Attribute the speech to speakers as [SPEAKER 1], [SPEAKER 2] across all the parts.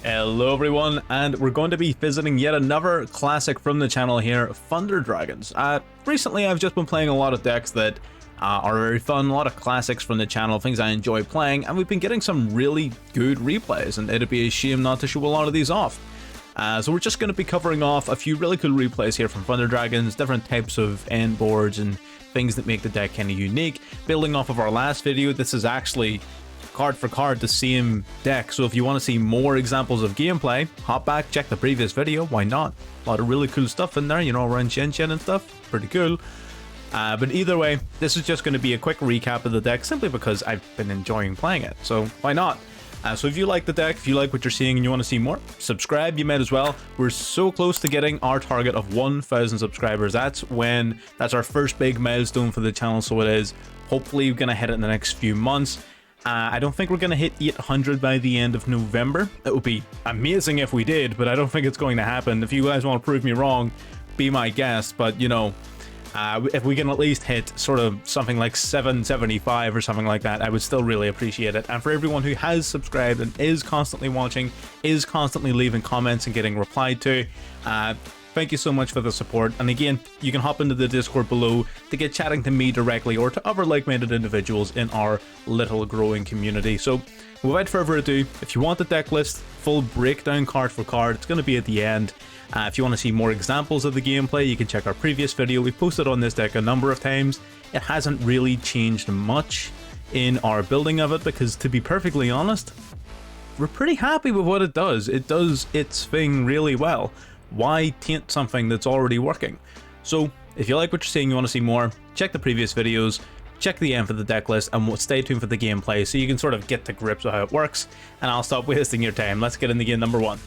[SPEAKER 1] Hello everyone, and we're going to be visiting yet another classic from the channel here, Thunder Dragons. Recently I've just been playing a lot of decks that are very fun, a lot of classics from the channel, things I enjoy playing, and we've been getting some really good replays, and it'd be a shame not to show a lot of these off. So we're just going to be covering off a few really cool replays here from Thunder Dragons, different types of end boards and things that make the deck kind of unique. Building off of our last video, this is actually card for card the same deck, so if you want to see more examples of gameplay, hop back, check the previous video, why not? A lot of really cool stuff in there, you know, around Shen and stuff, pretty cool. But either way, this is just going to be a quick recap of the deck, simply because I've been enjoying playing it, so why not? So if you like the deck, if you like what you're seeing and you want to see more, subscribe, you might as well. We're so close to getting our target of 1,000 subscribers. That's our first big milestone for the channel, so it is hopefully going to hit it in the next few months. I don't think we're going to hit 800 by the end of November. It would be amazing if we did, but I don't think it's going to happen. If you guys want to prove me wrong, be my guest, but you know, if we can at least hit sort of something like 775 or something like that, I would still really appreciate it. And for everyone who has subscribed and is constantly watching, is constantly leaving comments and getting replied to, thank you so much for the support. And again, you can hop into the Discord below to get chatting to me directly or to other like-minded individuals in our little growing community. So without further ado, if you want the deck list, full breakdown card for card, it's going to be at the end. If you want to see more examples of the gameplay, you can check our previous video. We've posted on this deck a number of times. It hasn't really changed much in our building of it because, to be perfectly honest, we're pretty happy with what it does. It does its thing really well. Why taint something that's already working? So if you like what you're seeing, you want to see more, check the previous videos, check the end for the deck list, and stay tuned for the gameplay so you can sort of get to grips with how it works. And I'll stop wasting your time. Let's get into game number one.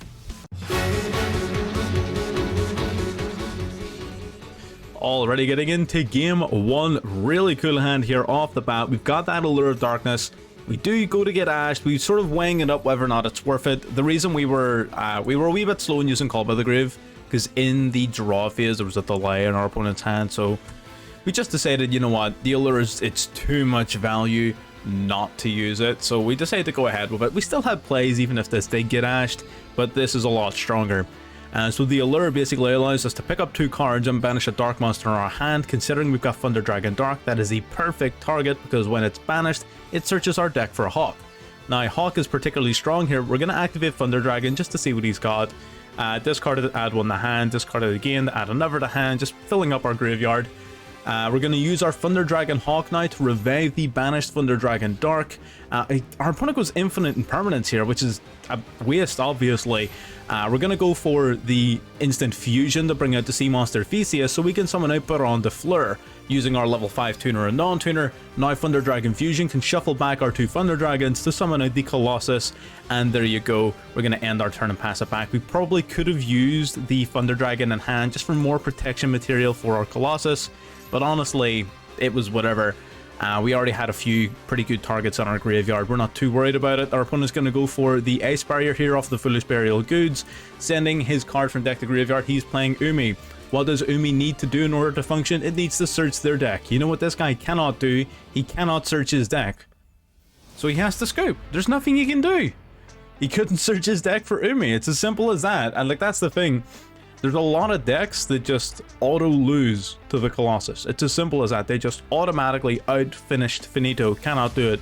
[SPEAKER 1] Already getting into game one. Really cool hand here off the bat. We've got that Allure of Darkness. We do go to get ashed. We sort of weighing it up whether or not it's worth it. The reason we were a wee bit slow in using Call by the Grave, because in the draw phase there was a delay in our opponent's hand, so we just decided, you know what, the Allure it's too much value not to use it, so we decided to go ahead with it. We still had plays even if this did get ashed, but this is a lot stronger. So the Allure basically allows us to pick up 2 cards and banish a dark monster in our hand. Considering we've got Thunder Dragon Dark, that is the perfect target because when it's banished, it searches our deck for a Hawk. Now Hawk is particularly strong here. We're going to activate Thunder Dragon just to see what he's got. Discard it, add 1 to hand, discard it again, add another to hand, just filling up our graveyard. We're going to use our Thunder Dragon Hawk now to revive the banished Thunder Dragon Dark. Our opponent goes infinite impermanence here, which is a waste, obviously. We're going to go for the instant fusion to bring out the Sea Monster Theseus so we can summon out Baron de Fleur using our level 5 tuner and non-tuner. Now Thunder Dragon Fusion can shuffle back our 2 Thunder Dragons to summon out the Colossus, and there you go. We're going to end our turn and pass it back. We probably could have used the Thunder Dragon in hand just for more protection material for our Colossus, but honestly, it was whatever. We already had a few pretty good targets on our graveyard. We're not too worried about it. Our opponent's going to go for the Ice Barrier here off the Foolish Burial Goods, sending his card from deck to graveyard. He's playing Umi. What does Umi need to do in order to function? It needs to search their deck. You know what this guy cannot do? He cannot search his deck. So he has to scoop. There's nothing he can do. He couldn't search his deck for Umi. It's as simple as that. And like, that's the thing. There's a lot of decks that just auto-lose to the Colossus. It's as simple as that. They just automatically out-finished finito, cannot do it.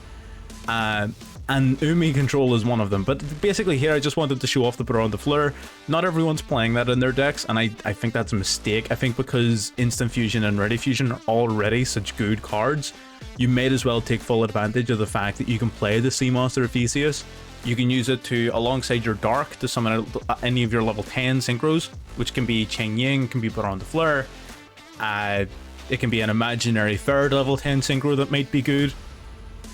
[SPEAKER 1] And Umi control is one of them. But basically here I just wanted to show off the Baron de Fleur. Not everyone's playing that in their decks, and I think that's a mistake. I think because Instant Fusion and Ready Fusion are already such good cards, you may as well take full advantage of the fact that you can play the Sea Monster Theseus. You can use it to, alongside your Dark, to summon out any of your level 10 synchros, which can be Cheng Ying, can be Baron de Fleur. It can be an imaginary third level 10 synchro that might be good.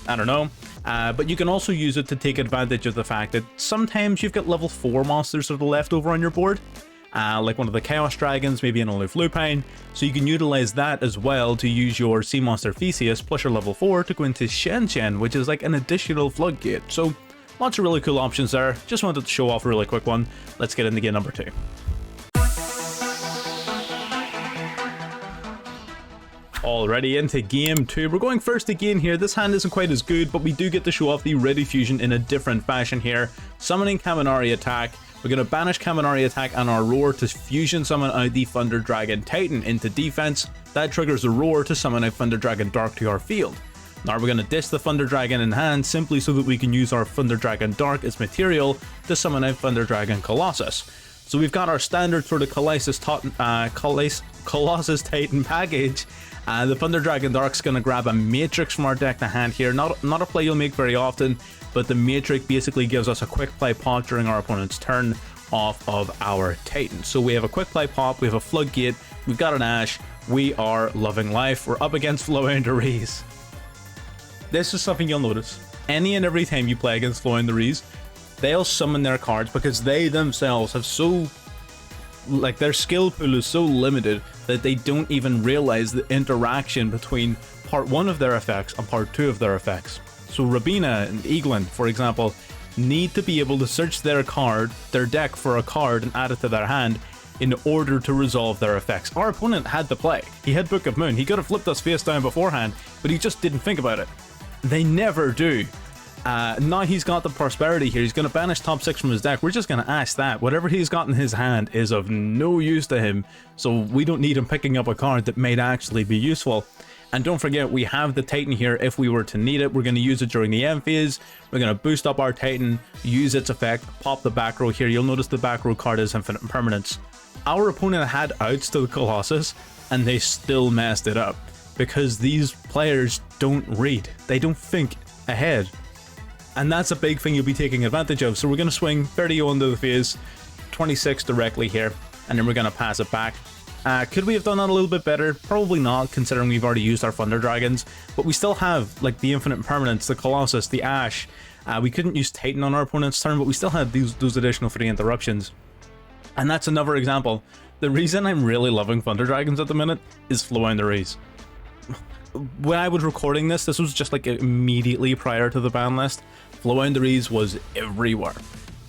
[SPEAKER 1] I don't know. But you can also use it to take advantage of the fact that sometimes you've got level 4 monsters that are left over on your board. Like one of the Chaos Dragons, maybe an Aloof Lupine. So you can utilize that as well to use your Sea Monster Theseus plus your level 4 to go into Shen, which is like an additional floodgate. So lots of really cool options there. Just wanted to show off a really quick one. Let's get into game number 2. Already into game 2. We're going first again here. This hand isn't quite as good, but we do get to show off the Ready Fusion in a different fashion here. Summoning Kaminari attack. We're going to banish Kaminari attack and our Roar to fusion summon out the Thunder Dragon Titan into defense. That triggers the Roar to summon a Thunder Dragon Dark to our field. Now we're going to dish the Thunder Dragon in hand simply so that we can use our Thunder Dragon Dark as material to summon a Thunder Dragon Colossus. So we've got our standard sort of Colossus Titan package. The Thunder Dragon Dark's going to grab a Matrix from our deck to hand here. Not a play you'll make very often, but the Matrix basically gives us a quick play pop during our opponent's turn off of our Titan. So we have a quick play pop, we have a Floodgate, we've got an Ash, we are loving life. We're up against Flounders. This is something you'll notice. Any and every time you play against Flounders, they'll summon their cards because they themselves have so... like their skill pool is so limited that they don't even realize the interaction between part 1 of their effects and part 2 of their effects. So Rabina and Eaglin, for example, need to be able to search their deck for a card and add it to their hand in order to resolve their effects. Our opponent had the play. He had Book of Moon. He could have flipped us face down beforehand, but he just didn't think about it. They never do. Now he's got the Prosperity here. He's going to banish top 6 from his deck. We're just going to ask that. Whatever he's got in his hand is of no use to him, so we don't need him picking up a card that may actually be useful. And don't forget, we have the Titan here if we were to need it. We're going to use it during the end phase. We're going to boost up our Titan, use its effect, pop the back row here. You'll notice the back row card is Infinite Impermanence. Our opponent had outs to the Colossus, and they still messed it up because these players don't read. They don't think ahead. And that's a big thing you'll be taking advantage of. So we're going to swing 30 onto the phase, 26 directly here, and then we're going to pass it back. Could we have done that a little bit better? Probably not, considering we've already used our Thunder Dragons, but we still have like the Infinite Impermanence, the Colossus, the Ash. We couldn't use Titan on our opponent's turn, but we still had those additional 3 interruptions. And that's another example. The reason I'm really loving Thunder Dragons at the minute is Flounders. When I was recording this was just like immediately prior to the ban list. Flounders was everywhere,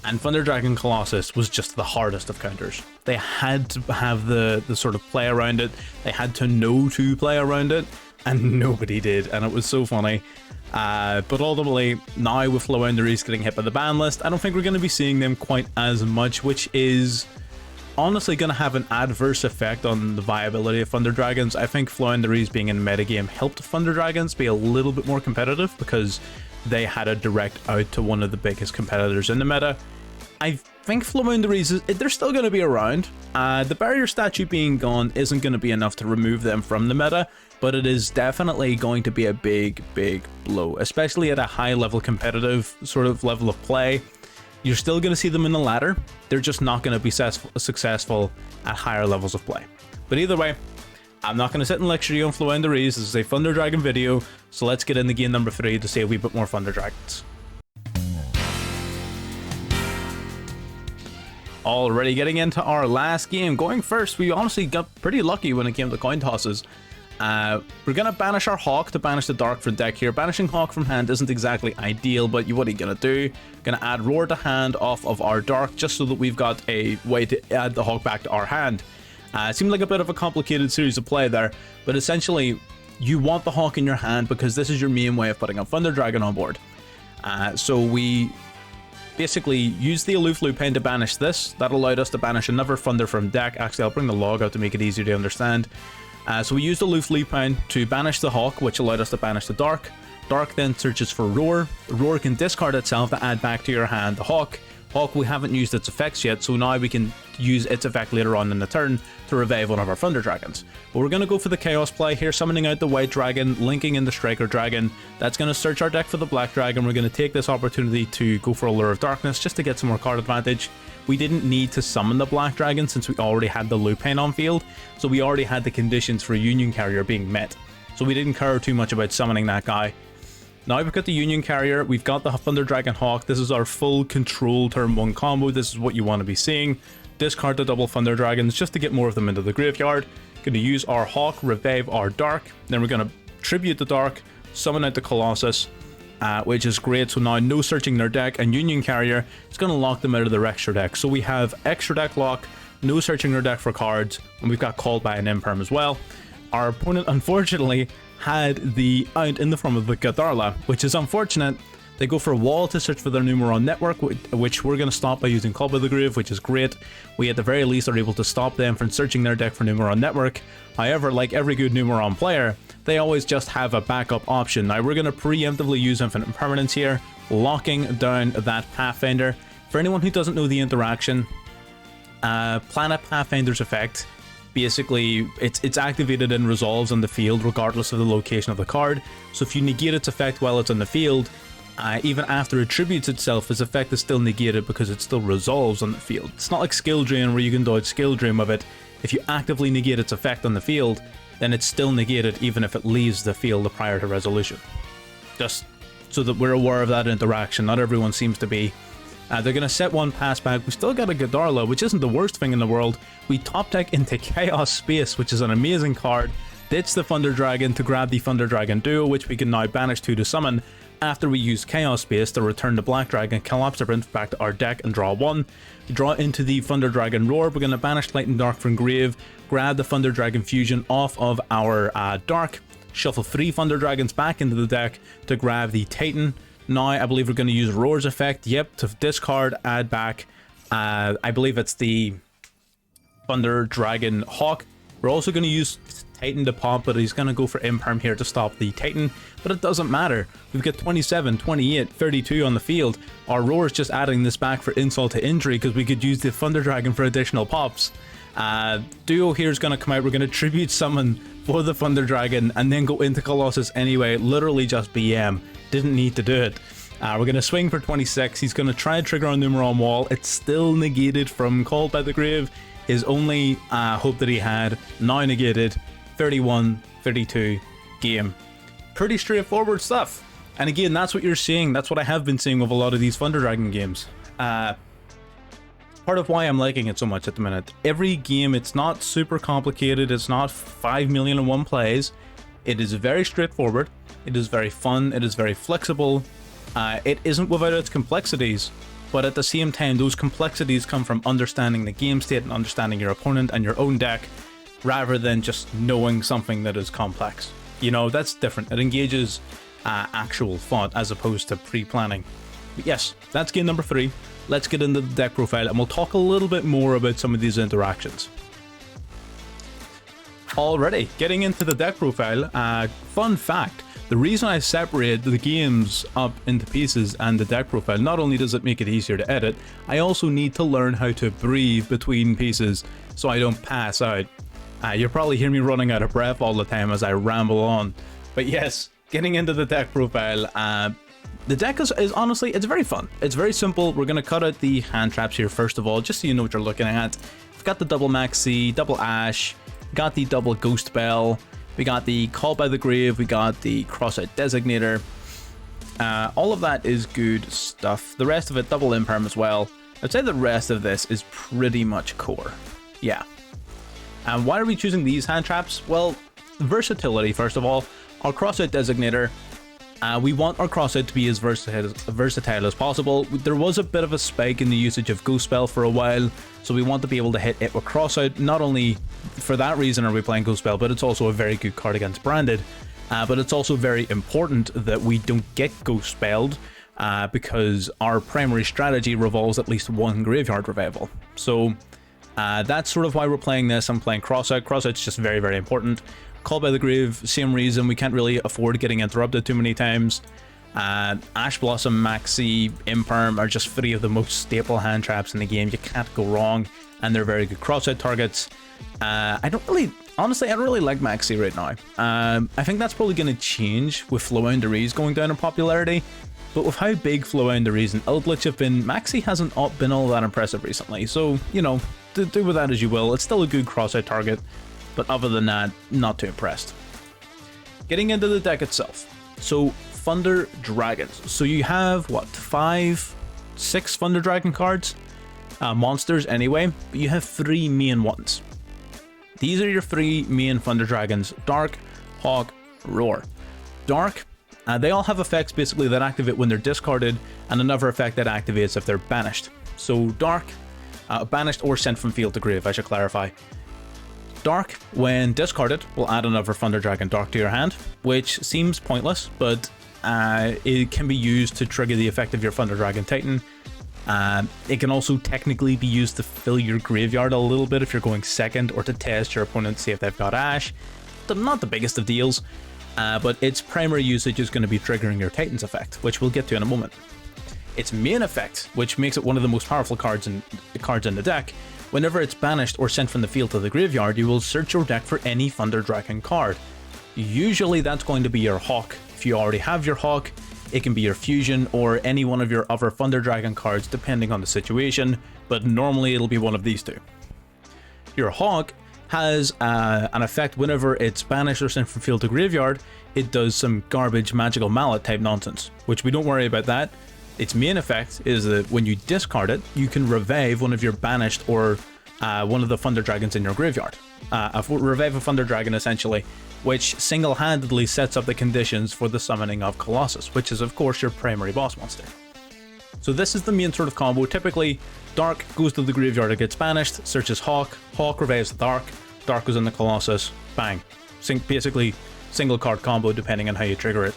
[SPEAKER 1] and Thunder Dragon Colossus was just the hardest of counters. They had to have the sort of play around it, they had to know to play around it, and nobody did, and it was so funny. But ultimately, now with Flounders getting hit by the ban list, I don't think we're going to be seeing them quite as much, which is honestly going to have an adverse effect on the viability of Thunder Dragons. I think Flounders being in metagame helped Thunder Dragons be a little bit more competitive because they had a direct out to one of the biggest competitors in the meta. I think Flounders, they're still going to be around. The barrier statue being gone isn't going to be enough to remove them from the meta, but it is definitely going to be a big blow, especially at a high level competitive sort of level of play. You're still going to see them in the ladder. They're just not going to be successful at higher levels of play. But either way, I'm not going to sit and lecture you on Flounders. This is a Thunder Dragon video, so let's get into game number 3 to see a wee bit more Thunder Dragons. Already getting into our last game. Going first, we honestly got pretty lucky when it came to coin tosses. We're going to banish our Hawk to banish the Dark from deck here. Banishing Hawk from hand isn't exactly ideal, but what are you going to do? Going to add Roar to hand off of our Dark just so that we've got a way to add the Hawk back to our hand. It seemed like a bit of a complicated series of play there, but essentially you want the Hawk in your hand because this is your main way of putting a Thunder Dragon on board. So we basically used the Aloof Lupin to banish this. That allowed us to banish another Thunder from deck. Actually, I'll bring the log out to make it easier to understand. So we used Aloof Lupin to banish the Hawk, which allowed us to banish the Dark. Dark then searches for Roar. Roar can discard itself to add back to your hand the Hawk. Hawk, we haven't used its effects yet, so now we can use its effect later on in the turn to revive one of our Thunder Dragons. But we're going to go for the Chaos play here, summoning out the White Dragon, linking in the Striker Dragon. That's going to search our deck for the Black Dragon. We're going to take this opportunity to go for Allure of Darkness just to get some more card advantage. We didn't need to summon the Black Dragon since we already had the Lupin on field, so we already had the conditions for Union Carrier being met. So we didn't care too much about summoning that guy. Now we've got the Union Carrier, we've got the Thunder Dragon Hawk. This is our full control turn 1 combo. This is what you want to be seeing. Discard the double Thunder Dragons just to get more of them into the graveyard. Going to use our Hawk, revive our Dark. Then we're going to tribute the Dark, summon out the Colossus, which is great. So now no searching their deck, and Union Carrier is going to lock them out of their extra deck. So we have extra deck lock, no searching their deck for cards, and we've got called by an Imperm as well. our opponent unfortunately had the out in the form of the Gadarla, which is unfortunate. They go for a wall to search for their Numeron network, which we're going to stop by using Call by the Grave, which is great. We at the very least are able to stop them from searching their deck for Numeron network. However, like every good Numeron player, they always just have a backup option. Now we're going to preemptively use Infinite Impermanence here, locking down that Pathfinder. For anyone who doesn't know the interaction, Planet Pathfinder's effect, basically it's activated and resolves on the field regardless of the location of the card. So if you negate its effect while it's on the field, even after it tributes itself, its effect is still negated because it still resolves on the field. It's not like Skill Drain where you can dodge Skill Drain of it. If you actively negate its effect on the field, then it's still negated even if it leaves the field prior to resolution. Just so that we're aware of that interaction. Not everyone seems to be. They're going to set one pass back. We still got a Gadarla, which isn't the worst thing in the world. We top deck into Chaos Space, which is an amazing card. Ditch the Thunder Dragon to grab the Thunder Dragon Duel, which we can now banish to summon. After we use Chaos Space to return the Black Dragon Collapsibrant back to our deck and draw one. We draw into the Thunder Dragon Roar. We're going to banish Light and Dark from grave, grab the Thunder Dragon Fusion off of our Dark, shuffle 3 Thunder Dragons back into the deck to grab the Titan. Now I believe we're going to use Roar's effect, yep, to discard, add back, I believe it's the Thunder Dragon Hawk. We're also going to use Titan to pop, but he's going to go for Imperm here to stop the Titan, but it doesn't matter. We've got 27, 28, 32 on the field. Our Roar is just adding this back for insult to injury because we could use the Thunder Dragon for additional pops. Duo here is going to come out. We're going to tribute summon for the Thunder Dragon and then go into Colossus anyway. Literally just BM. Didn't need to do it. We're going to swing for 26. He's going to try and trigger on Numeron Wall. It's still negated from Called by the Grave. His only hope that he had, now negated. 31, 32, game. Pretty straightforward stuff. And again, that's what you're seeing. That's what I have been seeing with a lot of these Thunder Dragon games. Part of why I'm liking it so much at the minute. Every game, it's not super complicated. It's not 5 million in one plays. It is very straightforward. It is very fun. It is very flexible. It isn't without its complexities. But at the same time, those complexities come from understanding the game state and understanding your opponent and your own deck, rather than just knowing something that is complex. You know, that's different. It engages actual thought as opposed to pre-planning. But yes, that's game number 3. Let's get into the deck profile and we'll talk a little bit more about some of these interactions. Alrighty, getting into the deck profile, fun fact, the reason I separate the games up into pieces and the deck profile, not only does it make it easier to edit, I also need to learn how to breathe between pieces so I don't pass out. You'll probably hear me running out of breath all the time as I ramble on. But yes, getting into the deck profile, the deck is honestly, it's very fun. It's very simple. We're going to cut out the hand traps here first of all, just so you know what you're looking at. We've got the double Maxi, double Ash, got the double Ghost Bell, we got the Call by the Grave, we got the Crossout Designator. All of that is good stuff. The rest of it, double Imperm as well. I'd say the rest of this is pretty much core. Yeah. And why are we choosing these hand traps? Well, versatility, first of all. Our Crossout Designator, we want our Crossout to be as versatile as possible. There was a bit of a spike in the usage of Ghost Spell for a while, so we want to be able to hit it with Crossout. Not only for that reason are we playing Ghost Spell, but it's also a very good card against Branded. But it's also very important that we don't get Ghost Spelled, because our primary strategy revolves at least one Graveyard Revival. So that's sort of why we're playing this. I'm playing Crossout. Crossout's just very, very important. Call by the Grave, same reason. We can't really afford getting interrupted too many times. Ash Blossom, Maxi, Imperm are just 3 of the most staple hand traps in the game. You can't go wrong, and they're very good Crossout targets. Honestly, I don't really like Maxi right now. I think that's probably going to change with Flounderies going down in popularity. But with how big Flounderies and Eldritch have been, Maxi hasn't been all that impressive recently. So, you know, do with that as you will. It's still a good Crossout target, but other than that, not too impressed. Getting into the deck itself. So, Thunder Dragons. So you have, what, 5, 6 Thunder Dragon cards? Monsters anyway, but you have 3 main ones. These are your 3 main Thunder Dragons: Dark, Hawk, Roar. Dark, they all have effects basically that activate when they're discarded, and another effect that activates if they're banished. So Dark, banished or sent from field to grave, I should clarify. Dark, when discarded, will add another Thunder Dragon Dark to your hand, which seems pointless, but it can be used to trigger the effect of your Thunder Dragon Titan. It can also technically be used to fill your graveyard a little bit if you're going second, or to test your opponent, see if they've got Ash. Not the biggest of deals, but its primary usage is going to be triggering your Titan's effect, which we'll get to in a moment. Its main effect, which makes it one of the most powerful cards in the deck, whenever it's banished or sent from the field to the graveyard, you will search your deck for any Thunder Dragon card. Usually that's going to be your Hawk. If you already have your Hawk, it can be your Fusion or any one of your other Thunder Dragon cards depending on the situation, but normally it'll be one of these two. Your Hawk has an effect whenever it's banished or sent from field to graveyard. It does some garbage magical mallet type nonsense, which we don't worry about that. Its main effect is that when you discard it, you can revive one of your banished or one of the Thunder Dragons in your graveyard. Revive a Thunder Dragon essentially, which single-handedly sets up the conditions for the summoning of Colossus, which is of course your primary boss monster. So this is the main sort of combo. Typically, Dark goes to the graveyard, it gets banished, searches Hawk, Hawk revives the Dark, Dark goes in the Colossus, bang. Basically, single card combo depending on how you trigger it.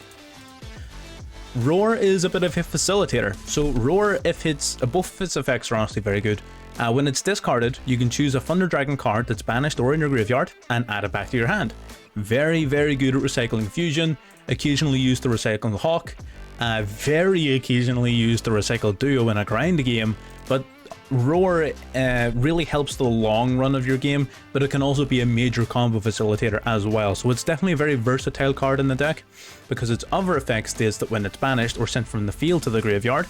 [SPEAKER 1] Roar is a bit of a facilitator. So Roar, both of its effects are honestly very good. When it's discarded, you can choose a Thunder Dragon card that's banished or in your graveyard and add it back to your hand. Very, very good at recycling Fusion, occasionally used to recycle the Hawk, very occasionally used to recycle Duel in a grind game, but Roar really helps the long run of your game, but it can also be a major combo facilitator as well. So it's definitely a very versatile card in the deck, because its other effect states that when it's banished or sent from the field to the graveyard,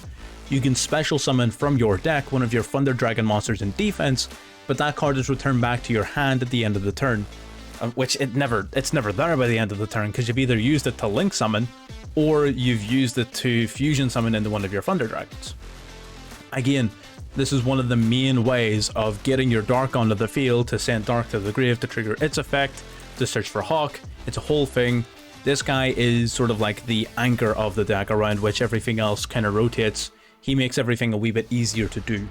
[SPEAKER 1] you can special summon from your deck one of your Thunder Dragon monsters in defense, but that card is returned back to your hand at the end of the turn. Which it's never there by the end of the turn, because you've either used it to link summon, or you've used it to fusion summon into one of your Thunder Dragons. Again, this is one of the main ways of getting your Dark onto the field, to send Dark to the grave to trigger its effect, to search for Hawk. It's a whole thing. This guy is sort of like the anchor of the deck around which everything else kind of rotates. He makes everything a wee bit easier to do.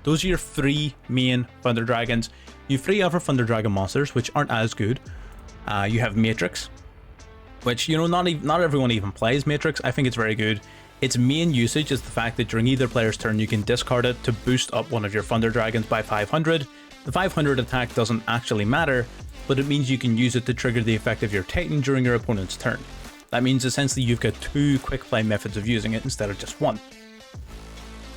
[SPEAKER 1] Those are your three main Thunder Dragons. You have three other Thunder Dragon monsters which aren't as good. You have Matrix, which, you know, not everyone even plays Matrix. I think it's very good. Its main usage is the fact that during either player's turn you can discard it to boost up one of your Thunder Dragons by 500. The 500 attack doesn't actually matter, but it means you can use it to trigger the effect of your Titan during your opponent's turn. That means essentially you've got two quick play methods of using it instead of just one.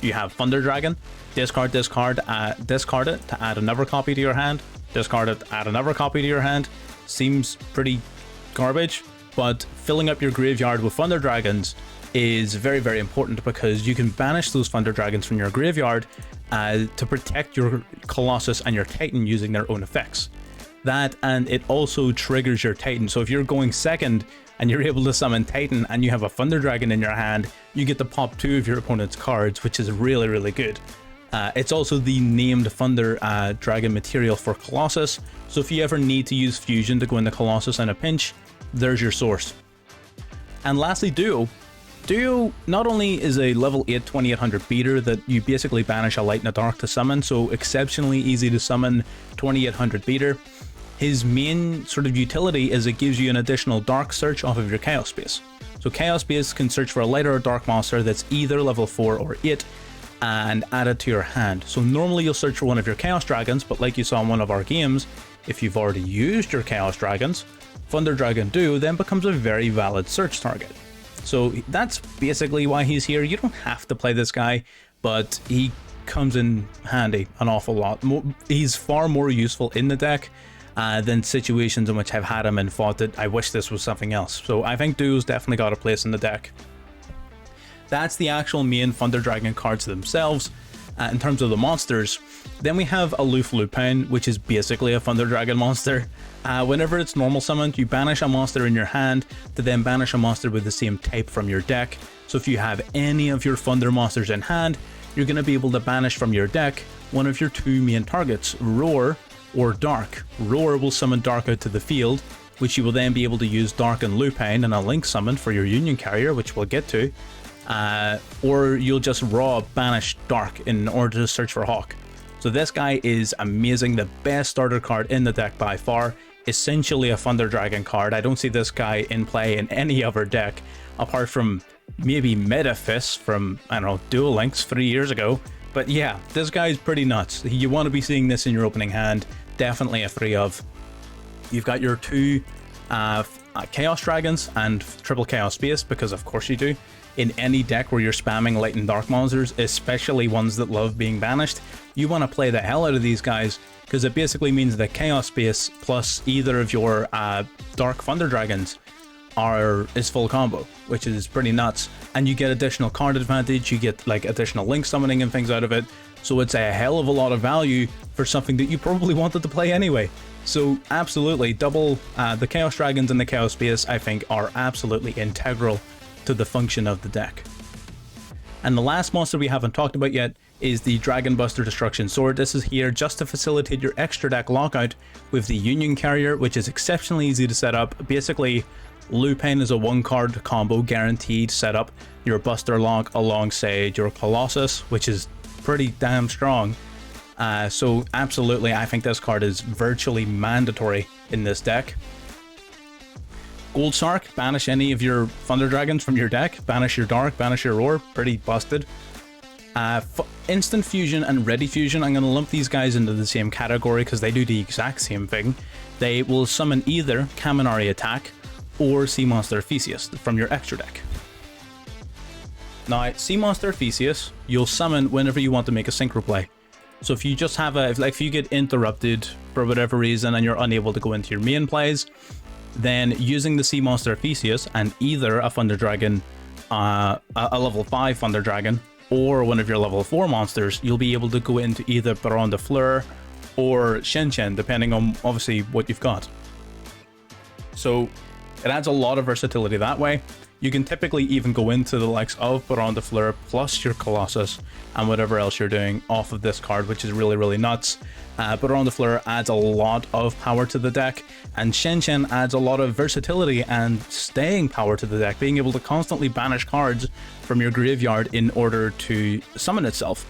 [SPEAKER 1] You have Thunder Dragon, discard it to add another copy to your hand, discard it, add another copy to your hand. Seems pretty garbage, but filling up your graveyard with Thunder Dragons is very, very important, because you can banish those Thunder Dragons from your graveyard to protect your Colossus and your Titan using their own effects. That, and it also triggers your Titan. So if you're going second and you're able to summon Titan and you have a Thunder Dragon in your hand, you get to pop two of your opponent's cards, which is really, really good. It's also the named Thunder Dragon material for Colossus, so if you ever need to use Fusion to go into Colossus in a pinch, there's your source. And lastly, Duel. Duel not only is a level 8 2800 beater that you basically banish a light and a dark to summon, so exceptionally easy to summon 2800 beater. His main sort of utility is it gives you an additional dark search off of your Chaos Space. So Chaos Space can search for a light or a dark monster that's either level 4 or 8 and add it to your hand. So normally you'll search for one of your Chaos Dragons, but like you saw in one of our games, if you've already used your Chaos Dragons, Thunder Dragon Duel then becomes a very valid search target. So that's basically why he's here. You don't have to play this guy, but he comes in handy an awful lot. He's far more useful in the deck than situations in which I've had him and thought that I wish this was something else. So I think Duel's definitely got a place in the deck. That's the actual main Thunder Dragon cards themselves. In terms of the monsters, then we have Aloof Lupin, which is basically a Thunder Dragon monster. Whenever it's normal summoned, you banish a monster in your hand to then banish a monster with the same type from your deck. So if you have any of your Thunder monsters in hand, you're going to be able to banish from your deck one of your two main targets, Roar or Dark. Roar will summon Dark out to the field, which you will then be able to use Dark and Lupin in a link summon for your Union Carrier, which we'll get to. Or you'll just raw banish Dark in order to search for Hawk. So this guy is amazing, the best starter card in the deck by far, essentially a Thunder Dragon card. I don't see this guy in play in any other deck, apart from maybe Metafist from, I don't know, Duel Links 3 years ago. But yeah, this guy's pretty nuts. You want to be seeing this in your opening hand, definitely a 3 of. You've got your 2 Chaos Dragons and triple Chaos Space, because of course you do. In any deck where you're spamming light and dark monsters, especially ones that love being banished, you want to play the hell out of these guys, because it basically means that Chaos Space plus either of your Dark Thunder Dragons is full combo, which is pretty nuts. And you get additional card advantage, you get like additional link summoning and things out of it, so it's a hell of a lot of value for something that you probably wanted to play anyway. So absolutely, double the Chaos Dragons and the Chaos Space, I think, are absolutely integral to the function of the deck. And the last monster we haven't talked about yet is the Dragon Buster Destruction Sword. This is here just to facilitate your extra deck lockout with the Union Carrier, which is exceptionally easy to set up. Basically, Lupin is a 1-card combo guaranteed. Set up your Buster lock alongside your Colossus, which is pretty damn strong. So absolutely, I think this card is virtually mandatory in this deck. Gold Sark, banish any of your Thunder Dragons from your deck, banish your Dark, banish your Roar, pretty busted. Instant Fusion and Ready Fusion, I'm going to lump these guys into the same category because they do the exact same thing. They will summon either Kaminari Attack or Sea Monster Theseus from your extra deck. Now, Sea Monster Theseus, you'll summon whenever you want to make a synchro play. So if you just have if you get interrupted for whatever reason and you're unable to go into your main plays, then using the Sea Monster Theseus and either a Thunder Dragon, a level 5 Thunder Dragon, or one of your level 4 monsters, you'll be able to go into either Baron de Fleur or Shen Shen, depending on obviously what you've got. So it adds a lot of versatility that way. You can typically even go into the likes of Baron de Fleur plus your Colossus and whatever else you're doing off of this card, which is really, really nuts. Baron de Fleur adds a lot of power to the deck, and Shen Shen adds a lot of versatility and staying power to the deck, being able to constantly banish cards from your graveyard in order to summon itself.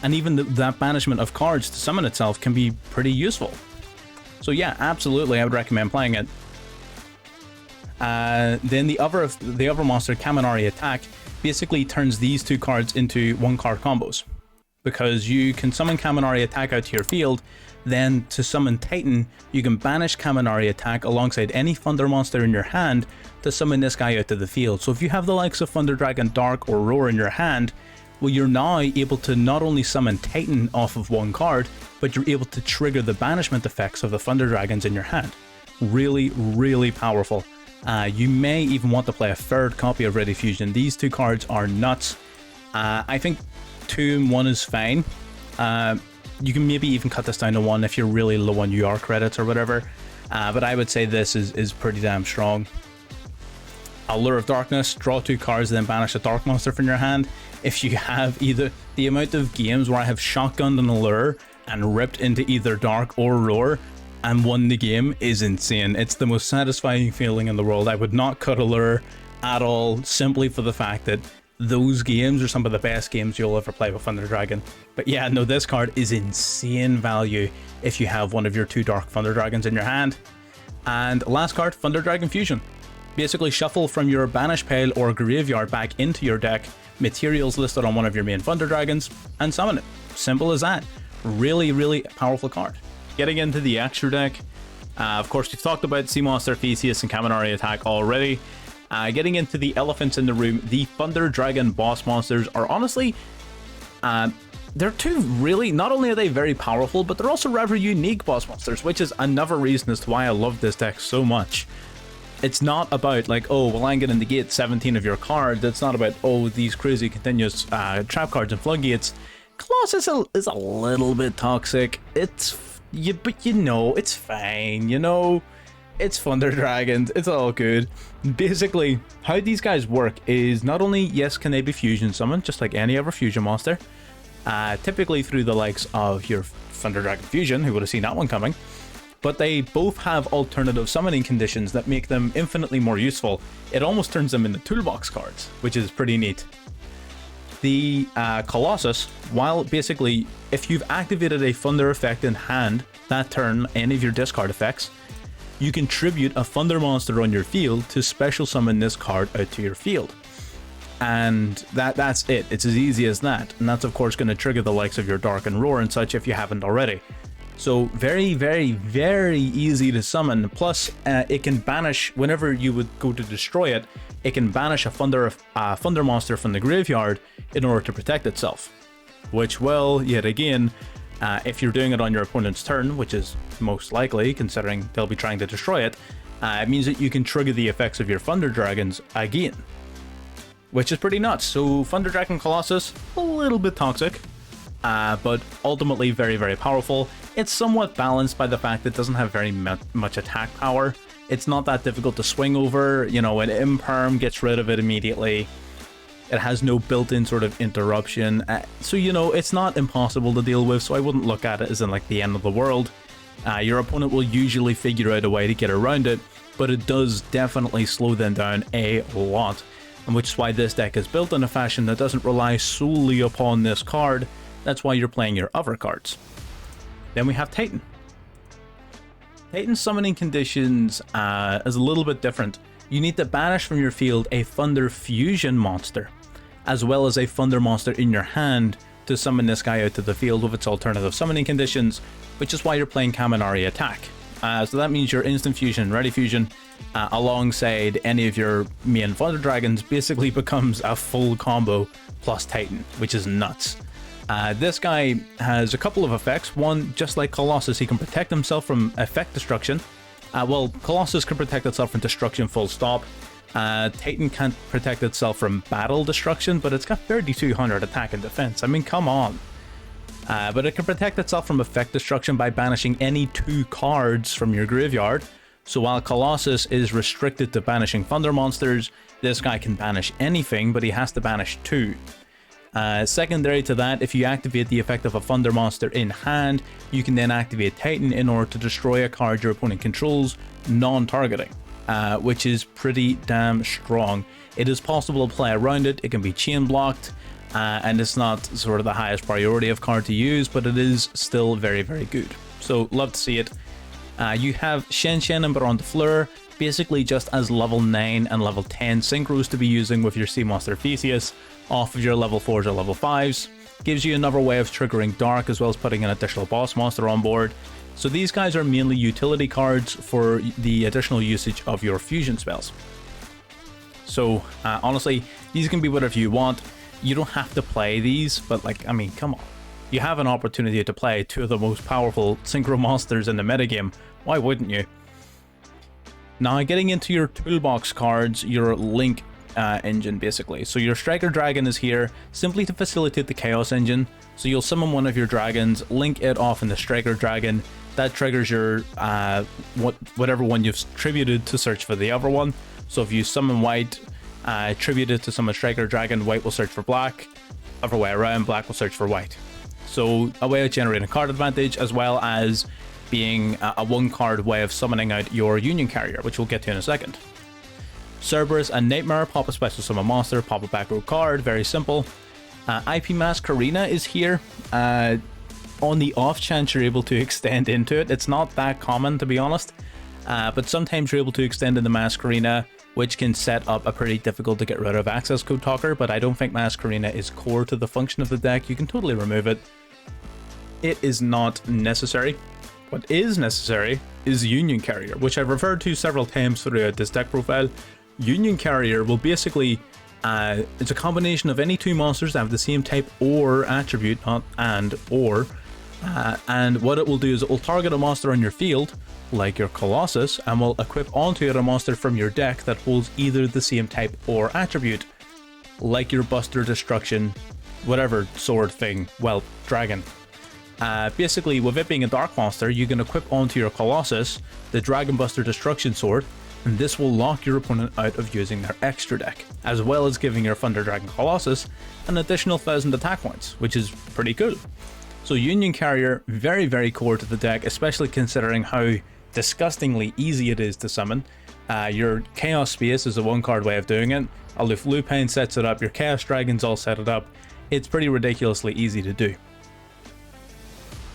[SPEAKER 1] And even that banishment of cards to summon itself can be pretty useful. So yeah, absolutely, I would recommend playing it. Then the other monster, Kaminari Attack, basically turns these 2 cards into 1-card combos. Because you can summon Kaminari Attack out to your field, then to summon Titan, you can banish Kaminari Attack alongside any Thunder monster in your hand to summon this guy out to the field. So if you have the likes of Thunder Dragon, Dark, or Roar in your hand, well, you're now able to not only summon Titan off of 1 card, but you're able to trigger the banishment effects of the Thunder Dragons in your hand. Really, really powerful. You may even want to play a 3rd copy of Ready Fusion. These 2 cards are nuts. I think 2 and 1 is fine. You can maybe even cut this down to 1 if you're really low on UR credits or whatever. But I would say this is pretty damn strong. Allure of Darkness, draw 2 cards, then banish a Dark monster from your hand. If you have either the amount of games where I have shotgunned an Allure and ripped into either Dark or Roar and won the game is insane. It's the most satisfying feeling in the world. I would not cut Allure at all, simply for the fact that those games are some of the best games you'll ever play with Thunder Dragon. But yeah, no, this card is insane value if you have one of your 2 Dark Thunder Dragons in your hand. And last card, Thunder Dragon Fusion. Basically shuffle from your banish pile or graveyard back into your deck materials listed on one of your main Thunder Dragons and summon it. Simple as that. Really, really powerful card. Getting into the extra deck, of course we've talked about Sea Monster Theseus and Kaminari Attack already. Getting into the elephants in the room, the Thunder Dragon boss monsters are honestly, they're 2 really, not only are they very powerful, but they're also rather unique boss monsters, which is another reason as to why I love this deck so much. It's not about like, oh, well, I'm going to negate 17 of your cards. It's not about, oh, these crazy continuous trap cards and floodgates. Colossus is a little bit toxic. But you know, it's fine, you know, it's Thunder Dragons, it's all good. Basically, how these guys work is not only, yes, can they be fusion summoned, just like any other fusion monster, typically through the likes of your Thunder Dragon Fusion, who would have seen that one coming, but they both have alternative summoning conditions that make them infinitely more useful. It almost turns them into toolbox cards, which is pretty neat. The Colossus, while basically, if you've activated a Thunder effect in hand that turn, any of your discard effects, you can tribute a Thunder monster on your field to special summon this card out to your field. And that's it. It's as easy as that. And that's of course going to trigger the likes of your Dark and Roar and such if you haven't already. So very, very, very easy to summon. Plus, it can banish, whenever you would go to destroy it, it can banish a Thunder monster from the graveyard in order to protect itself. Which will, yet again, if you're doing it on your opponent's turn, which is most likely, considering they'll be trying to destroy it, it means that you can trigger the effects of your Thunder Dragons again. Which is pretty nuts. So Thunder Dragon Colossus, a little bit toxic, but ultimately very, very powerful. It's somewhat balanced by the fact that it doesn't have very much attack power. It's not that difficult to swing over, you know, an Imperm gets rid of it immediately. It has no built-in sort of interruption, so you know, it's not impossible to deal with, so I wouldn't look at it as in like the end of the world. Your opponent will usually figure out a way to get around it, but it does definitely slow them down a lot, and which is why this deck is built in a fashion that doesn't rely solely upon this card. That's why you're playing your other cards. Then we have Titan. Titan's summoning conditions is a little bit different. You need to banish from your field a Thunder Fusion monster, as well as a Thunder monster in your hand to summon this guy out to the field with its alternative summoning conditions, which is why you're playing Kaminari Attack. So that means your Instant Fusion and Ready Fusion, alongside any of your main Thunder Dragons, basically becomes a full combo plus Titan, which is nuts. This guy has a couple of effects. One, just like Colossus, he can protect himself from effect destruction. Well, Colossus can protect itself from destruction full stop. Titan can't protect itself from battle destruction, but it's got 3200 attack and defense. I mean, come on. But it can protect itself from effect destruction by banishing any 2 cards from your graveyard. So while Colossus is restricted to banishing Thunder monsters, this guy can banish anything, but he has to banish 2. Secondary to that, if you activate the effect of a Thunder monster in hand, you can then activate Titan in order to destroy a card your opponent controls, non-targeting, which is pretty damn strong. It is possible to play around it, it can be chain blocked, and it's not sort of the highest priority of card to use, but it is still very, very good. So love to see it. You have Shen Shen and Baron de Fleur, basically just as level 9 and level 10 synchros to be using with your Sea Monster Theseus off of your level 4s or level 5s. Gives you another way of triggering Dark, as well as putting an additional boss monster on board. So these guys are mainly utility cards for the additional usage of your fusion spells. So honestly, these can be whatever you want. You don't have to play these, but like, I mean, come on. You have an opportunity to play 2 of the most powerful synchro monsters in the metagame. Why wouldn't you? Now, getting into your toolbox cards, your Link engine basically. So your Striker Dragon is here simply to facilitate the Chaos engine. So you'll summon one of your dragons, link it off in the Striker Dragon. That triggers your whatever one you've tributed to search for the other one. So if you summon white, tribute it to summon Striker Dragon, white will search for black. Other way around, black will search for white. So a way of generating card advantage, as well as being a 1-card way of summoning out your Union Carrier, which we'll get to in a second. Cerberus and Nightmare, pop a special summon monster, pop a back row card, very simple. IP Masquerena is here. On the off chance you're able to extend into it, it's not that common to be honest, but sometimes you're able to extend into Masquerena, which can set up a pretty difficult to get rid of access code talker, but I don't think Masquerena is core to the function of the deck. You can totally remove it. It is not necessary. What is necessary is Union Carrier, which I've referred to several times throughout this deck profile. Union Carrier will basically, it's a combination of any 2 monsters that have the same type or attribute, not and what it will do is it will target a monster on your field, like your Colossus, and will equip onto it a monster from your deck that holds either the same type or attribute, like your Buster Destruction, whatever sword thing, well, dragon. Basically, with it being a dark monster, you can equip onto your Colossus the Dragon Buster Destruction Sword, and this will lock your opponent out of using their extra deck, as well as giving your Thunder Dragon Colossus an additional 1000 attack points, which is pretty cool. So Union Carrier, very, very core to the deck, especially considering how disgustingly easy it is to summon. Your Chaos Space is a 1-card way of doing it. Aloof Lupine sets it up, your Chaos Dragons all set it up. it's pretty ridiculously easy to do.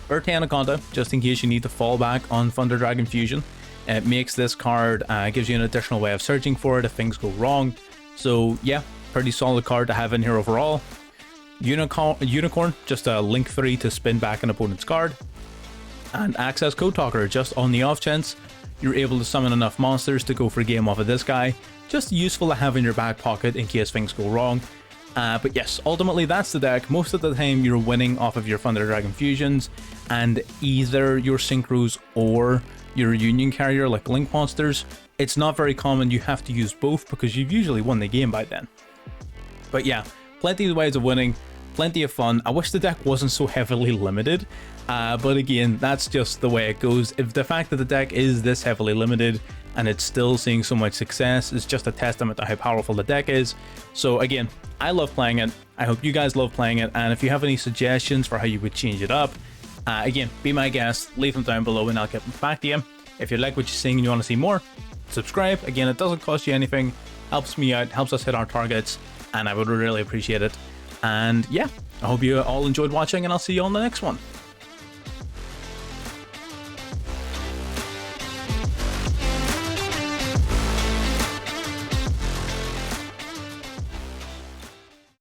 [SPEAKER 1] Birthday Anaconda, just in case you need to fall back on Thunder Dragon Fusion. It makes this card, gives you an additional way of searching for it if things go wrong. So yeah, pretty solid card to have in here overall. Unicorn, just a link 3 to spin back an opponent's card. And Access Code Talker, just on the off chance you're able to summon enough monsters to go for a game off of this guy. Just useful to have in your back pocket in case things go wrong. But yes, ultimately that's the deck. Most of the time you're winning off of your Thunder Dragon Fusions and either your Synchros or your Union Carrier like Link Monsters. It's not very common you have to use both because you've usually won the game by then. But yeah, plenty of ways of winning, plenty of fun. I wish the deck wasn't so heavily limited, but again, that's just the way it goes. If the fact that the deck is this heavily limited and it's still seeing so much success is just a testament to how powerful the deck is. So again, I love playing it. I hope you guys love playing it, and if you have any suggestions for how you would change it up, again, be my guest, leave them down below and I'll get back to you. If you like what you're seeing and you want to see more, subscribe. Again, it doesn't cost you anything, helps me out, helps us hit our targets, and I would really appreciate it. And yeah, I hope you all enjoyed watching, and I'll see you on the next one.